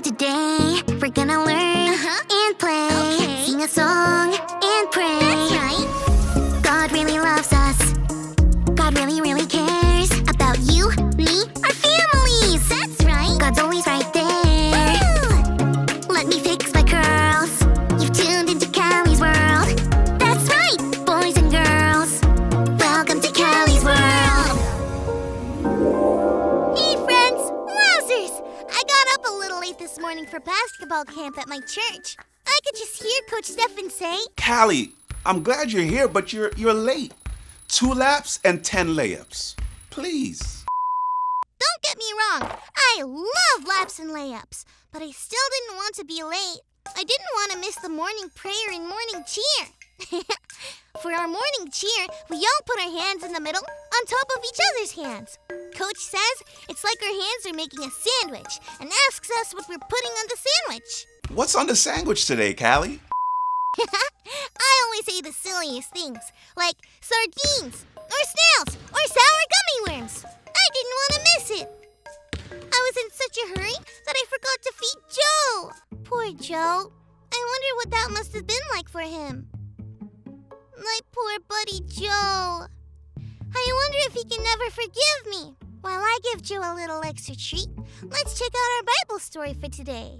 today. We're gonna learn and play. Okay. Sing a song and pray. That's right. God really loves us. God really, really cares about you, me, our families. That's right. God's always right there. Woo! Let me fix my curls. You've tuned into Callie's world. That's right, boys and girls. Welcome to Callie's world. Hey, friends! Wowzers! I got up a little late this morning for basketball camp at my church. I could just hear Coach Stephen say, Callie, I'm glad you're here, but you're late. 2 laps and 10 layups. Please. "Don't get me wrong, I love laps and layups, but I still didn't want to be late. I didn't want to miss the morning prayer and morning cheer." For our morning cheer, we all put our hands in the middle on top of each other's hands. Coach says it's like our hands are making a sandwich and asks us what we're putting on the sandwich. What's on the sandwich today, Callie? I always say the silliest things, like sardines, or snails, or sour gummy worms. I didn't want to miss it. I was in such a hurry that I forgot to feed Joe. Poor Joe. I wonder what that must have been like for him. My poor buddy Joe. I wonder if he can never forgive me. While I give Joe a little extra treat, let's check out our Bible story for today.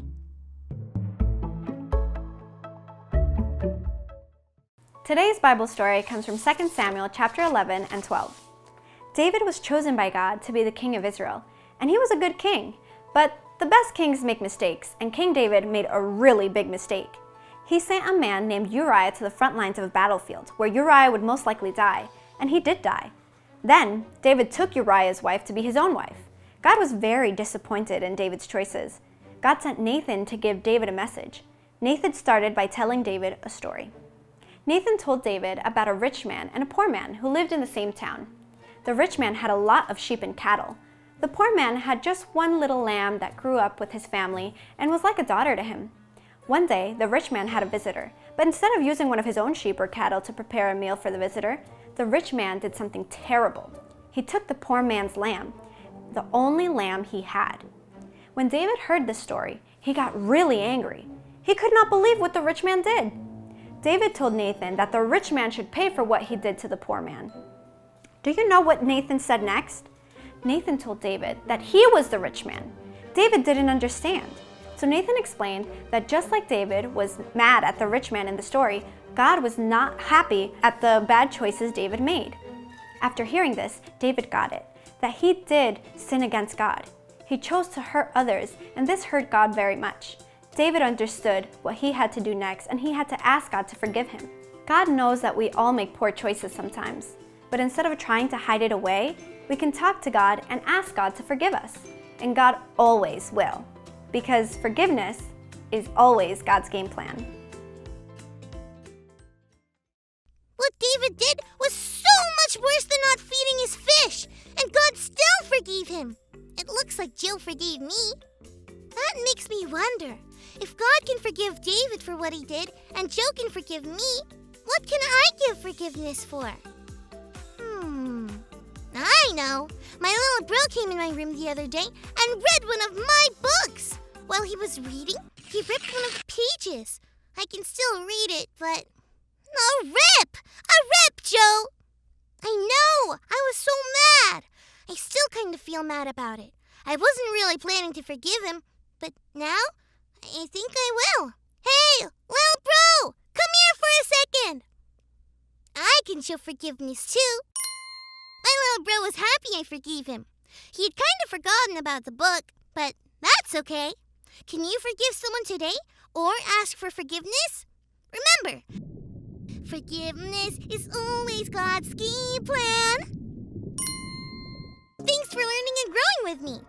Today's Bible story comes from 2 Samuel chapter 11 and 12. David was chosen by God to be the king of Israel, and he was a good king. But the best kings make mistakes, and King David made a really big mistake. He sent a man named Uriah to the front lines of a battlefield, where Uriah would most likely die, and he did die. Then, David took Uriah's wife to be his own wife. God was very disappointed in David's choices. God sent Nathan to give David a message. Nathan started by telling David a story. Nathan told David about a rich man and a poor man who lived in the same town. The rich man had a lot of sheep and cattle. The poor man had just one little lamb that grew up with his family and was like a daughter to him. One day, the rich man had a visitor, but instead of using one of his own sheep or cattle to prepare a meal for the visitor, the rich man did something terrible. He took the poor man's lamb, the only lamb he had. When David heard this story, he got really angry. He could not believe what the rich man did. David told Nathan that the rich man should pay for what he did to the poor man. Do you know what Nathan said next? Nathan told David that he was the rich man. David didn't understand. So Nathan explained that just like David was mad at the rich man in the story, God was not happy at the bad choices David made. After hearing this, David got it, that he did sin against God. He chose to hurt others, and this hurt God very much. David understood what he had to do next, and he had to ask God to forgive him. God knows that we all make poor choices sometimes, but instead of trying to hide it away, we can talk to God and ask God to forgive us. And God always will, because forgiveness is always God's game plan. What David did was so much worse than not feeding his fish, and God still forgave him. It looks like Joe forgave me. That makes me wonder, if God can forgive David for what he did, and Joe can forgive me, what can I give forgiveness for? I know. My little bro came in my room the other day and read one of my books. While he was reading, he ripped one of the pages. I can still read it, but... A rip! A rip, Joe! I know! I was so mad! I still kind of feel mad about it. I wasn't really planning to forgive him, but now I think I will. Hey, little bro! Come here for a second! I can show forgiveness too. My little bro was happy I forgave him. He had kind of forgotten about the book, but that's okay. Can you forgive someone today or ask for forgiveness? Remember, forgiveness is always God's game plan. Thanks for learning and growing with me.